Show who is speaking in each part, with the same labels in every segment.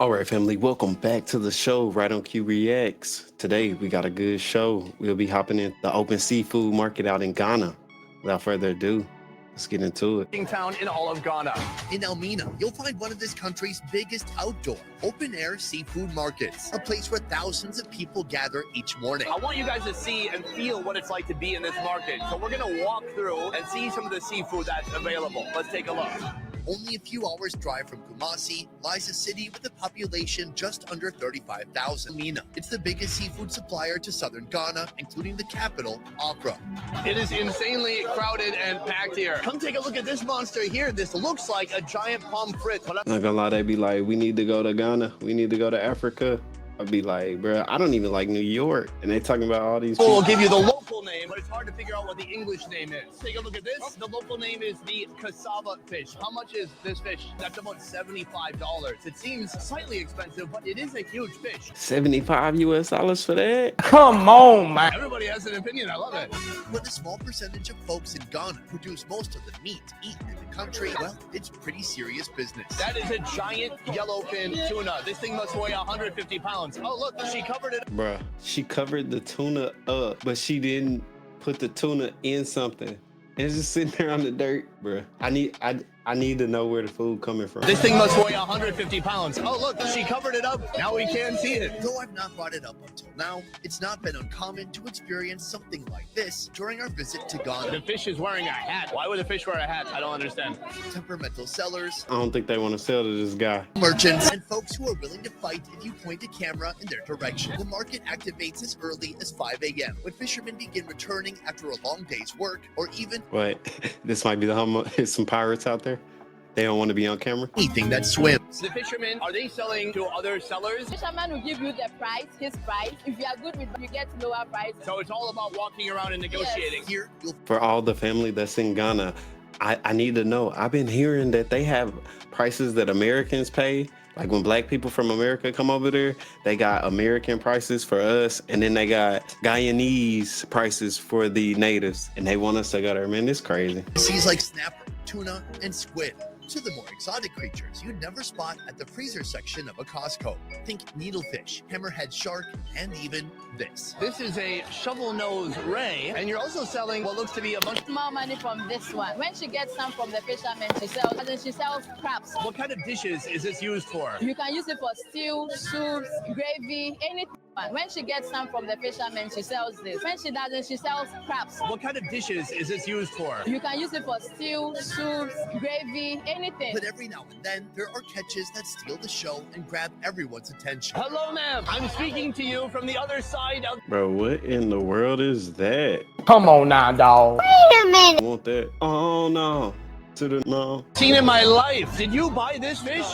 Speaker 1: All right, family, welcome back to the show right on Q Reacts. Today we got a good show. We'll be hopping in the open seafood market out in Ghana. Without further ado, let's get into it.
Speaker 2: Town in all of Ghana.
Speaker 3: In Elmina, you'll find one of this country's biggest outdoor, open-air seafood markets, a place where thousands of people gather each morning.
Speaker 2: I want you guys to see and feel what it's like to be in this market. So we're gonna walk through and see some of the seafood that's available. Let's take a look.
Speaker 3: Only a few hours' drive from Kumasi lies a city with a population just under 35,000. Elmina. It's the biggest seafood supplier to southern Ghana, including the capital, Accra.
Speaker 2: It is insanely crowded and packed here. Come take a look at this monster here. This looks like a giant pomfret.
Speaker 1: Not gonna lie, they be like, we need to go to Ghana. We need to go to Africa. I'd be like, bro, I don't even like New York. And they talking about all these
Speaker 2: People will
Speaker 1: people.
Speaker 2: give you the local name, but it's hard to figure out what the English name is. Take a look at this. The local name is the cassava fish. How much is this fish? That's about $75. It seems slightly expensive, but it is a huge fish.
Speaker 1: 75 US dollars for that?
Speaker 4: Come on, man.
Speaker 2: Everybody has an opinion. I love it.
Speaker 3: When a small percentage of folks in Ghana produce most of the meat eaten in the country, well, it's pretty serious business.
Speaker 2: That is a giant yellowfin tuna. This thing must weigh 150 pounds. Oh, look, she covered it.
Speaker 1: Bruh, she covered the tuna up, but she didn't put the tuna in something. It's just sitting there on the dirt, bruh. I need to know where the food coming from.
Speaker 2: This thing must weigh 150 pounds. Oh, look, she covered it up. Now we can't see it.
Speaker 3: Though I've not brought it up until now, it's not been uncommon to experience something like this during our visit to
Speaker 2: The
Speaker 3: Ghana.
Speaker 2: fish is wearing a hat. Why would a fish wear a hat? I don't understand.
Speaker 3: Temperamental sellers,
Speaker 1: I don't think they want to sell to this guy.
Speaker 3: merchants, and folks who are willing to fight if you point a camera in their direction. The market activates as early as 5 a.m. when fishermen begin returning after a long day's work, or even
Speaker 1: But this might be some pirates out there. They don't want to be on camera.
Speaker 3: anything that swims.
Speaker 2: The fishermen, are they selling to other sellers?
Speaker 5: Fisherman will give you the price, his price. If you are good with, you get lower price.
Speaker 2: So it's all about walking around and negotiating.
Speaker 3: Here, you'll
Speaker 1: For all the family that's in Ghana, I need to know. I've been hearing that they have prices that Americans pay. Like when black people from America come over there, they got American prices for us, and then they got Guyanese prices for the natives, and they want us to go there. Man, it's crazy.
Speaker 3: seas like snapper, tuna, and squid. To the more exotic creatures you'd never spot at the freezer section of a Costco. Think needlefish, hammerhead shark, and even this.
Speaker 2: This is a shovel-nosed ray, and you're also selling what looks to be a bunch.
Speaker 5: More money from this one. When she gets some from the fisherman, she sells, and then she sells crabs.
Speaker 2: What kind of dishes is this used for?
Speaker 5: You can use it for stew, soups, gravy, anything. When she gets some from the fisherman, she sells this. When she doesn't, she sells crabs.
Speaker 2: What kind of dishes is this used for?
Speaker 5: You can use it for stew, soups, gravy, anything.
Speaker 3: But every now and then, there are catches that steal the show and grab everyone's attention.
Speaker 2: Hello, ma'am. I'm speaking to you from the other side of.
Speaker 1: Bro, what in the world is that?
Speaker 4: Come on now, dog.
Speaker 1: I want that. Oh, no. To the no.
Speaker 2: Seen in my life. Did you buy this fish?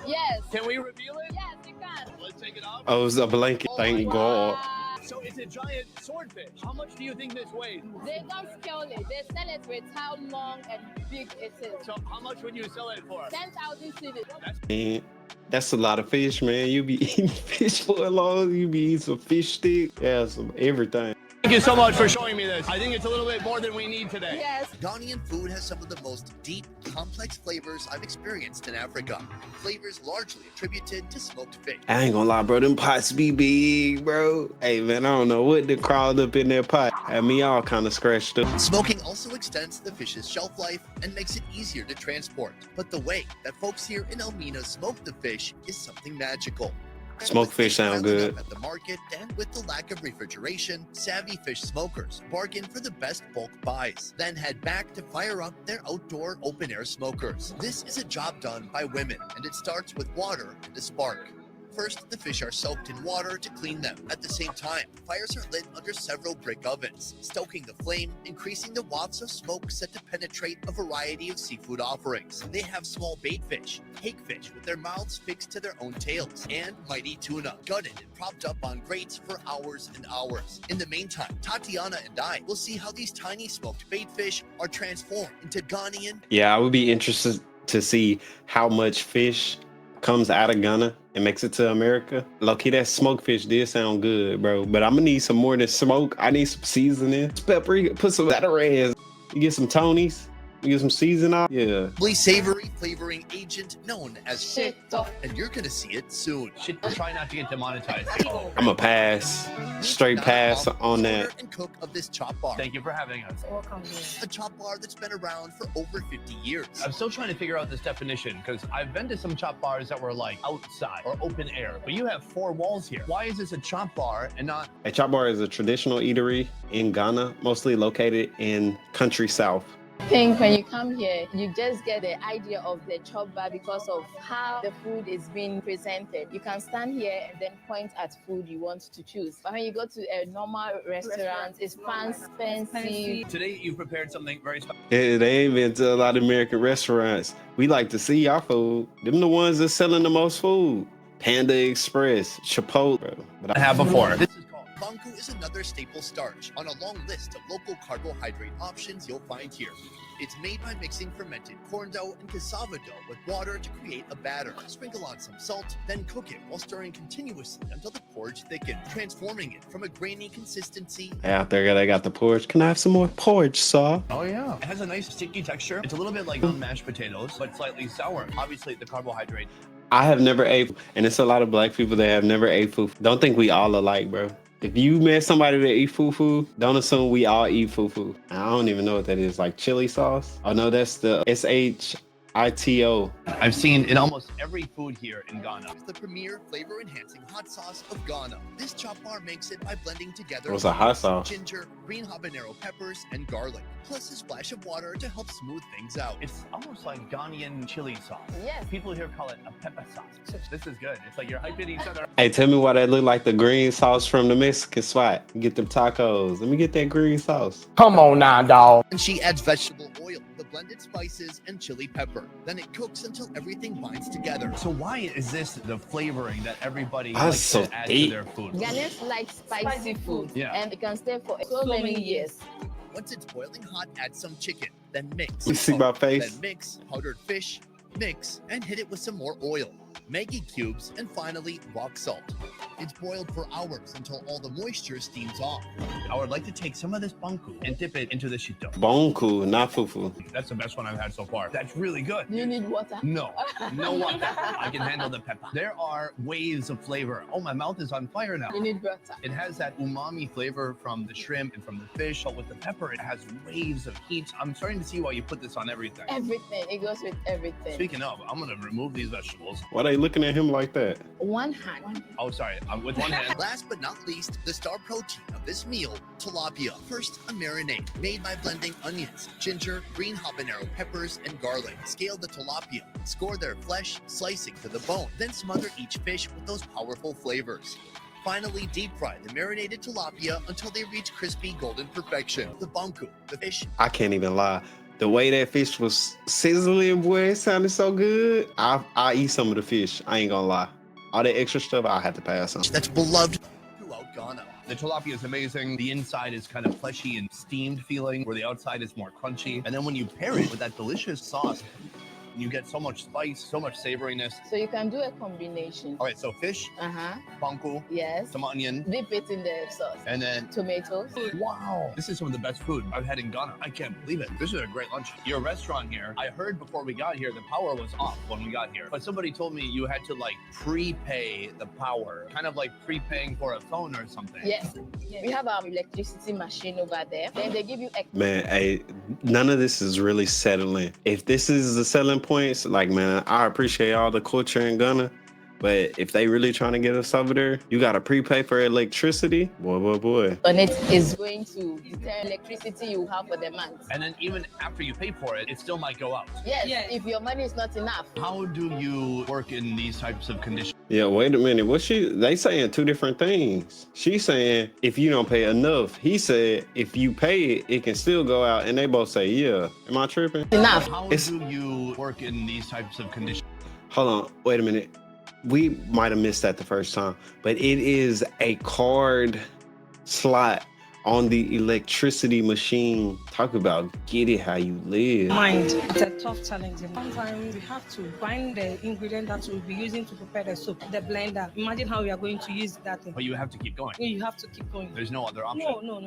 Speaker 5: Yes.
Speaker 2: Can we reveal it?
Speaker 5: Yes, you can.
Speaker 2: Let's take it off.
Speaker 1: Oh, it's a blanket. Thank God.
Speaker 2: So it's a giant swordfish. How much do you think this weighs?
Speaker 5: They don't scale it. They sell it with how long and big it is.
Speaker 2: So how much would you sell it for?
Speaker 5: 10,000 cedis.
Speaker 1: Man, that's a lot of fish, man. You be eating fish for a long. You be eating some fish stick. Yeah, some everything.
Speaker 2: Thank you so much for showing me this. I think it's a little bit more than we need today.
Speaker 5: Yes.
Speaker 3: Ghanaian food has some of the most deep, complex flavors I've experienced in Africa. Flavors largely attributed to smoked fish.
Speaker 1: I ain't gonna lie, bro. Them pots be big, bro. Hey, man, I don't know what they crawled up in that pot. Had me all kind of scratched up.
Speaker 3: Smoking also extends the fish's shelf life and makes it easier to transport. But the way that folks here in Elmina smoke the fish is something magical.
Speaker 1: Smoked fish sound
Speaker 3: Piling
Speaker 1: good.
Speaker 3: up at the market, and with the lack of refrigeration, savvy fish smokers bargain for the best bulk buys, then head back to fire up their outdoor open-air smokers. This is a job done by women, and it starts with water and a spark. First, the fish are soaked in water to clean them. At the same time, fires are lit under several brick ovens, stoking the flame, increasing the wafts of smoke set to penetrate a variety of seafood offerings. They have small baitfish, cakefish with their mouths fixed to their own tails, and mighty tuna, gutted and propped up on grates for hours and hours. In the meantime, Tatiana and I will see how these tiny smoked baitfish are transformed into Ghanaian.
Speaker 1: Yeah, I would be interested to see how much fish comes out of Ghana and makes it to America. Low-key, that smoked fish did sound good, bro. But I'm gonna need some more than smoke. I need some seasoning. Pepper, put some Zatarans. You get some Tonys. Use some seasoning. Yeah.
Speaker 3: Savory flavoring agent known as
Speaker 5: Shit off.
Speaker 3: and you're gonna see it soon.
Speaker 2: Should try not to get demonetized.
Speaker 1: I'm a pass. Straight pass on that.
Speaker 3: And cook of this chop bar.
Speaker 2: Thank you for having us.
Speaker 5: Welcome.
Speaker 3: A chop bar that's been around for over 50 years.
Speaker 2: I'm still trying to figure out this definition because I've been to some chop bars that were like outside or open air, but you have 4 walls here. Why is this a chop bar and not?
Speaker 1: A chop bar is a traditional eatery in Ghana, mostly located in country south.
Speaker 5: I think when you come here, you just get the idea of the chop bar because of how the food is being presented. You can stand here and then point at food you want to choose. But when you go to a normal restaurant, it's fancy.
Speaker 2: Today you prepared something very special.
Speaker 1: They ain't been to a lot of American restaurants. We like to see our food. Them the ones that's selling the most food. Panda Express, Chipotle. But
Speaker 2: I have before. This is called
Speaker 3: Banku is another staple starch on a long list of local carbohydrate options you'll find here. It's made by mixing fermented corn dough and cassava dough with water to create a batter. Sprinkle on some salt, then cook it while stirring continuously until the porridge thickens, transforming it from a grainy consistency.
Speaker 1: out there, they got the porridge. Can I have some more porridge, sir?
Speaker 2: Oh yeah. It has a nice sticky texture. It's a little bit like mashed potatoes, but slightly sour. Obviously the carbohydrate.
Speaker 1: I have never ate, and it's a lot of black people that have never ate fufu. Don't think we all alike, bro. If you met somebody that eat fufu, don't assume we all eat fufu. I don't even know what that is, like chili sauce? Oh no, that's the SHITO.
Speaker 2: I've seen in almost every food here in Ghana.
Speaker 3: It's the premier flavor-enhancing hot sauce of Ghana. This chop bar makes it by blending together
Speaker 1: What's a hot sauce?
Speaker 3: ginger, green habanero peppers, and garlic, plus a splash of water to help smooth things out.
Speaker 2: It's almost like Ghanaian chili sauce.
Speaker 5: Yes.
Speaker 2: People here call it a pepper sauce. This is good. It's like you're hyping each other.
Speaker 1: Hey, tell me why that look like the green sauce from the Mexican spot. You get them tacos. Let me get that green sauce.
Speaker 4: Come on now, dog.
Speaker 3: And she adds vegetable oil, the blended spices, and chili pepper. Then it cooks until everything binds together.
Speaker 2: So why is this the flavoring that everybody
Speaker 1: That's
Speaker 2: likes
Speaker 1: so
Speaker 2: to add
Speaker 1: deep.
Speaker 2: to their food?
Speaker 5: Ghanaians like spicy food,
Speaker 2: Yeah.
Speaker 5: and it can stay for so many years.
Speaker 3: Once it's boiling hot, add some chicken, then mix.
Speaker 1: You see my face?
Speaker 3: Then mix powdered fish, mix, and hit it with some more oil, Maggi cubes, and finally rock salt. It's boiled for hours until all the moisture steams off.
Speaker 2: I would like to take some of this banku and dip it into the shito.
Speaker 1: Bonku, not fufu.
Speaker 2: That's the best one I've had so far. That's really good.
Speaker 5: You need water.
Speaker 2: No water. I can handle the pepper. There are waves of flavor. Oh, my mouth is on fire now.
Speaker 5: You need butter.
Speaker 2: It has that umami flavor from the shrimp and from the fish, but with the pepper, it has waves of heat. I'm starting to see why you put this on everything.
Speaker 5: Everything. It goes with everything.
Speaker 2: Speaking of, I'm gonna remove these vegetables.
Speaker 1: Why they looking at him like that?
Speaker 5: One hand.
Speaker 2: Oh, sorry. With one hand.
Speaker 3: Last but not least, the star protein of this meal, tilapia. First, a marinade made by blending onions, ginger, green habanero peppers, and garlic. Scale the tilapia, score their flesh, slicing to the bone, then smother each fish with those powerful flavors. Finally, deep fry the marinated tilapia until they reach crispy golden perfection. The banku, the fish,
Speaker 1: I can't even lie. The way that fish was sizzling, boy, it sounded so good. I eat some of the fish. I ain't gonna lie. All that extra stuff, I have to pass on.
Speaker 3: that's beloved throughout Ghana.
Speaker 2: The tilapia is amazing. The inside is kind of fleshy and steamed feeling, where the outside is more crunchy. And then when you pair it with that delicious sauce, you get so much spice, so much savoriness.
Speaker 5: So you can do a combination.
Speaker 2: All right, so fish, banku,
Speaker 5: Yes.
Speaker 2: some onion,
Speaker 5: Dip it in the sauce.
Speaker 2: and then
Speaker 5: Tomatoes.
Speaker 2: wow, this is some of the best food I've had in Ghana. I can't believe it. This is a great lunch. Your restaurant here, I heard before we got here, the power was off when we got here. But somebody told me you had to like prepay the power, kind of like prepaying for a phone or something.
Speaker 5: Yes. We have our electricity machine over there. Then they give you
Speaker 1: Man, hey, none of this is really settling. If this is the selling points, like, man, I appreciate all the culture in Ghana, but if they really trying to get us over there, you got to prepay for electricity. Boy.
Speaker 5: on it is going to determine electricity you have for the month.
Speaker 2: And then even after you pay for it, it still might go out.
Speaker 5: Yes, if your money is not enough.
Speaker 2: How do you work in these types of conditions?
Speaker 1: Yeah, wait a minute. They saying two different things. She's saying if you don't pay enough. He said if you pay it, it can still go out. And they both say, yeah. Am I tripping?
Speaker 5: Enough.
Speaker 2: How do you work in these types of conditions?
Speaker 1: Hold on. Wait a minute. We might have missed that the first time, but it is a card slot on the electricity machine. Talk about get it how you live.
Speaker 6: Mind, it's a tough challenge. Sometimes we have to find the ingredient that we'll be using to prepare the soup, the blender. Imagine how we are going to use that thing.
Speaker 2: But you have to keep going.
Speaker 6: You have to keep going.
Speaker 2: There's no other option.
Speaker 6: No.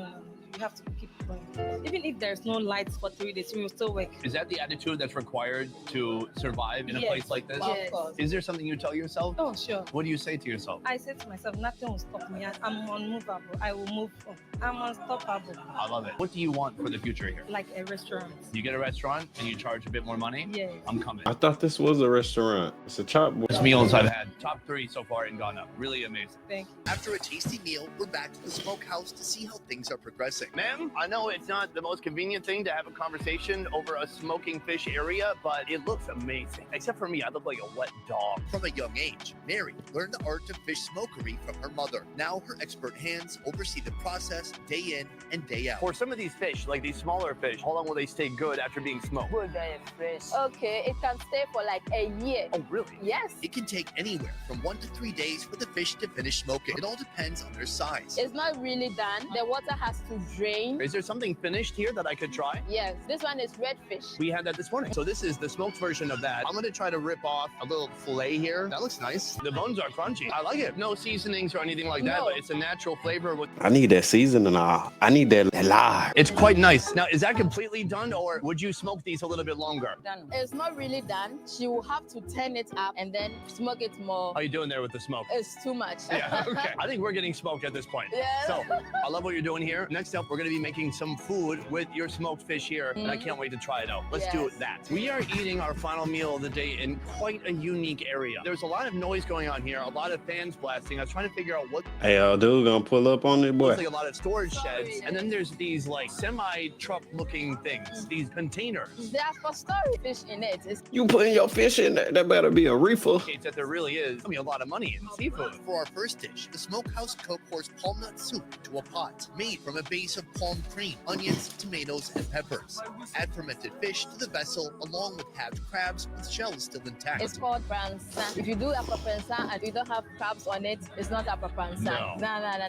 Speaker 6: You have to keep going. Even if there's no lights for 3 days, we will still work.
Speaker 2: Is that the attitude that's required to survive in a
Speaker 6: Yes.
Speaker 2: place like this?
Speaker 6: Yes.
Speaker 5: Of course.
Speaker 2: Is there something you tell yourself?
Speaker 6: Oh, sure.
Speaker 2: What do you say to yourself?
Speaker 6: I say to myself, nothing will stop me. I'm unmovable. I will move on. I'm unstoppable.
Speaker 2: I love it. What do you want for the future here?
Speaker 6: Like a restaurant.
Speaker 2: You get a restaurant and you charge a bit more money?
Speaker 6: Yes.
Speaker 2: I'm coming.
Speaker 1: I thought this was a restaurant. It's a chop board.
Speaker 2: Best meals I've had. Top 3 so far in Ghana. Really amazing.
Speaker 6: Thank you.
Speaker 3: After a tasty meal, we're back to the smokehouse to see how things are progressing.
Speaker 2: Ma'am, I know it's not the most convenient thing to have a conversation over a smoking fish area, but it looks amazing. Except for me, I look like a wet dog.
Speaker 3: From a young age, Mary learned the art of fish smokery from her mother. Now her expert hands oversee the process day in and day out.
Speaker 2: For some of these fish, like these smaller fish, how long will they stay good after being smoked?
Speaker 5: Good, very fresh. Okay, it can stay for like a year.
Speaker 2: Oh, really?
Speaker 5: Yes.
Speaker 3: It can take anywhere from 1 to 3 days for the fish to finish smoking. It all depends on their size.
Speaker 5: It's not really done. The water has to drain.
Speaker 2: Is there something finished here that I could try?
Speaker 5: Yes, this one is redfish.
Speaker 2: We had that this morning. So this is the smoked version of that. I'm gonna try to rip off a little fillet here. That looks nice. The bones are crunchy. I like it. No seasonings or anything like that,
Speaker 5: No.
Speaker 2: but it's a natural flavor with.
Speaker 1: I need that seasoning. I need that lard.
Speaker 2: It's quite nice. Now, is that completely done, or would you smoke these a little bit longer?
Speaker 5: Done. It's not really done. She will have to turn it up and then smoke it more.
Speaker 2: How you doing there with the smoke?
Speaker 5: It's too much.
Speaker 2: Yeah, okay. I think we're getting smoked at this point.
Speaker 5: Yeah.
Speaker 2: So, I love what you're doing here. Next up, we're going to be making some food with your smoked fish here, and I can't wait to try it out. Let's do
Speaker 5: Yes.
Speaker 2: that. We are eating our final meal of the day in quite a unique area. There's a lot of noise going on here, a lot of fans blasting. I was trying to figure out what
Speaker 1: Hey, dude, gonna pull up on it, boy.
Speaker 2: looks like a lot of storage sheds, and then there's these like semi-truck looking things, these containers.
Speaker 5: There's for story fish in it. It's
Speaker 1: You putting your fish in there? That better be a reefer.
Speaker 2: Indicates that there really is, a lot of money in seafood.
Speaker 3: For our first dish, the smokehouse cook pours palm nut soup into a pot, made from a base of palm cream, onions, tomatoes, and peppers. Add fermented fish to the vessel along with halved crabs with shells still intact.
Speaker 5: It's called bransa. If you do apapansa and you don't have crabs on it, it's not apapansa.
Speaker 2: No.
Speaker 5: No.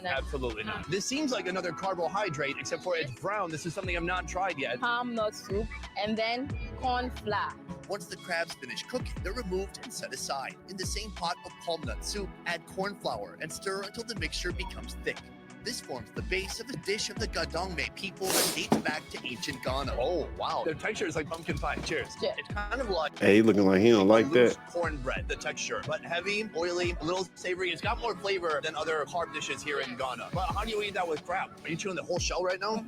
Speaker 2: Absolutely not. This seems like another carbohydrate, except for it's brown. This is something I've not tried yet.
Speaker 5: Palm nut soup and then corn flour.
Speaker 3: Once the crabs finish cooking, they're removed and set aside. In the same pot of palm nut soup, add corn flour and stir until the mixture becomes thick. This forms the base of a dish of the Gadongme people that dates back to ancient Ghana.
Speaker 2: Oh, wow. The texture is like pumpkin pie. Cheers.
Speaker 5: Cheers.
Speaker 2: It's kind of like
Speaker 1: Hey, he looking like he don't like
Speaker 2: loose
Speaker 1: that.
Speaker 2: cornbread, the texture, but heavy, oily, a little savory. It's got more flavor than other carb dishes here in Ghana. But how do you eat that with crab? Are you chewing the whole shell right now?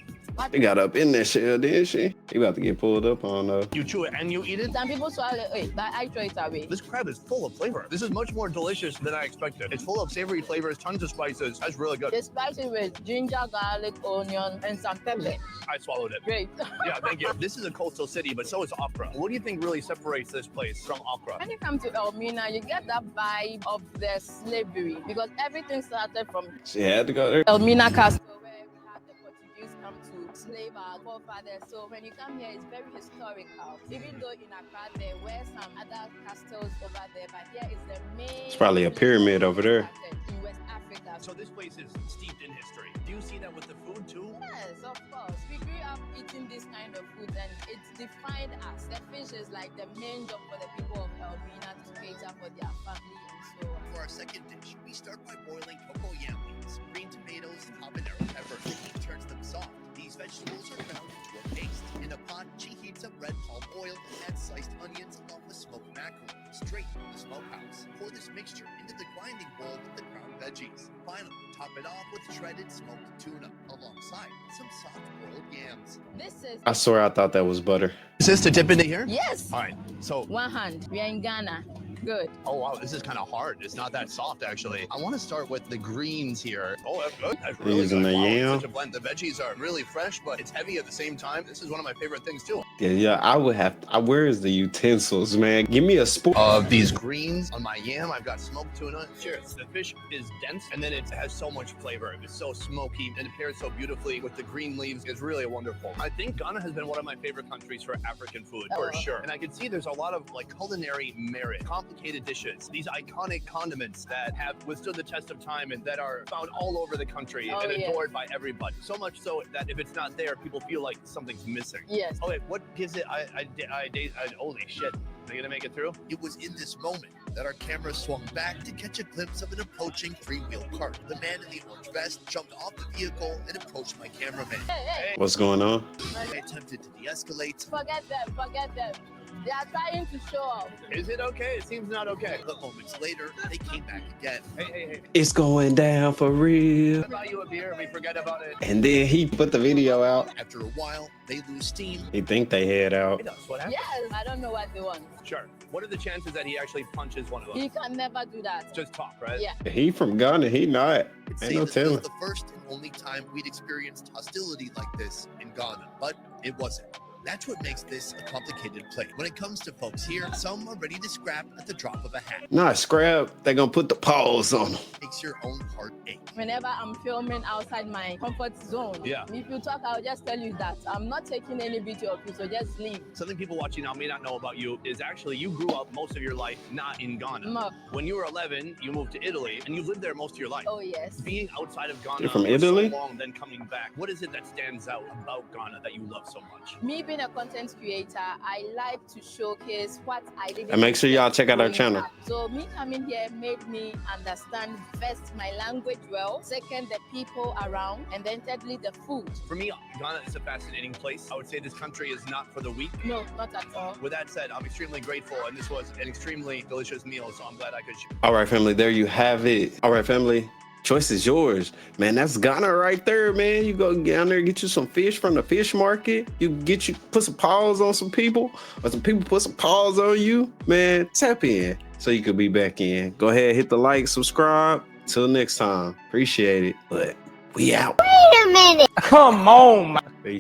Speaker 1: He got up in that shell, didn't she? He about to get pulled up on.
Speaker 2: You chew it and you eat it?
Speaker 5: Some people swallow it, but I throw it away.
Speaker 2: This crab is full of flavor. This is much more delicious than I expected. It's full of savory flavors, tons of spices. That's really good.
Speaker 5: They spice it with ginger, garlic, onion, and some pepper.
Speaker 2: I swallowed it.
Speaker 5: Great.
Speaker 2: Yeah, thank you. This is a coastal city, but so is Accra. What do you think really separates this place from Accra?
Speaker 5: When you come to Elmina, you get that vibe of the slavery because everything started from
Speaker 1: She had to go there.
Speaker 5: Elmina Castle, where we had the Portuguese come to slave our forefathers. So when you come here, it's very historical. Even though in Accra there were some other castles over there, but here is the main.
Speaker 1: It's probably a pyramid over there.
Speaker 5: In West Africa.
Speaker 2: So this place is steeped in history. Do you see that with the food too?
Speaker 5: Yes, of course. We grew up eating this kind of food and it defined us. The fish is like the main job for the people of Elmina to cater for their family and so on.
Speaker 3: For our second dish, we start by boiling cocoa yam leaves, green tomatoes, and habanero peppers. The heat turns them soft. These vegetables are ground into a paste. In a pot, she heats up red palm oil and adds sliced onions along with smoked mackerel, straight from the smokehouse. Pour this mixture into the grinding bowl with the ground veggies. Finally, top it off with shredded smoked tuna, alongside some soft boiled yams.
Speaker 5: This is
Speaker 1: I swear I thought that was butter.
Speaker 2: Is this to dip into here?
Speaker 5: yes.
Speaker 2: All right. So,
Speaker 5: One hand. We are in Ghana. Good.
Speaker 2: oh wow, this is kind of hard. It's not that soft actually. I want to start with the greens here. Oh, that's good. That's really
Speaker 1: Using
Speaker 2: good.
Speaker 1: the
Speaker 2: Wow, it's
Speaker 1: yam.
Speaker 2: such a blend. The veggies are really fresh, but it's heavy at the same time. This is one of my favorite things too.
Speaker 1: Yeah, I would have. Where is the utensils, man? Give me a spoon.
Speaker 2: Of these greens on my yam, I've got smoked tuna. Cheers. The fish is dense and then it has so much flavor. It's so smoky and it pairs so beautifully with the green leaves. It's really wonderful. I think Ghana has been one of my favorite countries for African food for
Speaker 5: Oh.
Speaker 2: sure. And I can see there's a lot of like culinary merit, complicated dishes, these iconic condiments that have withstood the test of time and that are found all over the country
Speaker 5: Oh,
Speaker 2: and
Speaker 5: yes.
Speaker 2: adored by everybody. So much so that if it's not there, people feel like something's missing.
Speaker 5: Yes.
Speaker 2: Oh wait, what gives it? Holy shit. Are they gonna make it through?
Speaker 3: It was in this moment that our camera swung back to catch a glimpse of an approaching three-wheel cart. The man in the orange vest jumped off the vehicle and approached my cameraman.
Speaker 5: Hey,
Speaker 1: What's going on?
Speaker 3: I attempted to de-escalate,
Speaker 5: forget them, forget them. They are trying to show off.
Speaker 2: Is it okay? It seems not okay.
Speaker 3: but moments later, they came back again.
Speaker 2: Hey.
Speaker 1: It's going down for real.
Speaker 2: Buy you a beer and we forget about it.
Speaker 1: And then he put the video out.
Speaker 3: After a while, they lose steam.
Speaker 1: He think they head out.
Speaker 2: That's what happened.
Speaker 5: Yes, I don't know what they want.
Speaker 2: Sure. What are the chances that he actually punches one of us?
Speaker 5: He can never do that.
Speaker 2: Just talk, right?
Speaker 5: Yeah.
Speaker 1: He from Ghana, he not.
Speaker 3: I'd
Speaker 1: Ain't
Speaker 3: say
Speaker 1: no
Speaker 3: this was
Speaker 1: telling.
Speaker 3: the first and only time we'd experienced hostility like this in Ghana, but it wasn't. That's what makes this a complicated place. When it comes to folks here, some are ready to scrap at the drop of a hat.
Speaker 1: Not scrap, they gonna put the paws on him.
Speaker 3: Makes your own heart ache.
Speaker 5: Whenever I'm filming outside my comfort zone,
Speaker 2: Yeah.
Speaker 5: if you talk, I'll just tell you that I'm not taking any video of you, so just leave.
Speaker 2: Something people watching now may not know about you is actually you grew up most of your life not in Ghana.
Speaker 5: No.
Speaker 2: When you were 11, you moved to Italy and you lived there most of your life.
Speaker 5: Oh, yes.
Speaker 2: Being outside of Ghana
Speaker 1: You're from
Speaker 2: for
Speaker 1: Italy?
Speaker 2: so long, then coming back, what is it that stands out about Ghana that you love so much?
Speaker 5: Me being a content creator, I like to showcase what I did.
Speaker 1: And make sure y'all check out our channel.
Speaker 5: So me coming here made me understand first my language well, second the people around, and then thirdly the food.
Speaker 2: For me, Ghana is a fascinating place. I would say this country is not for the weak.
Speaker 5: No, not at all.
Speaker 2: With that said, I'm extremely grateful, and this was an extremely delicious meal, so I'm glad I could share.
Speaker 1: All right, family, there you have it. All right, family, choice is yours. Man, that's Ghana right there, man. You go down there, get you some fish from the fish market. You put some paws on some people, or some people put some paws on you. Man, tap in so you could be back in. Go ahead, hit the like, subscribe. Till next time. Appreciate it. But we out.
Speaker 4: Come on, man.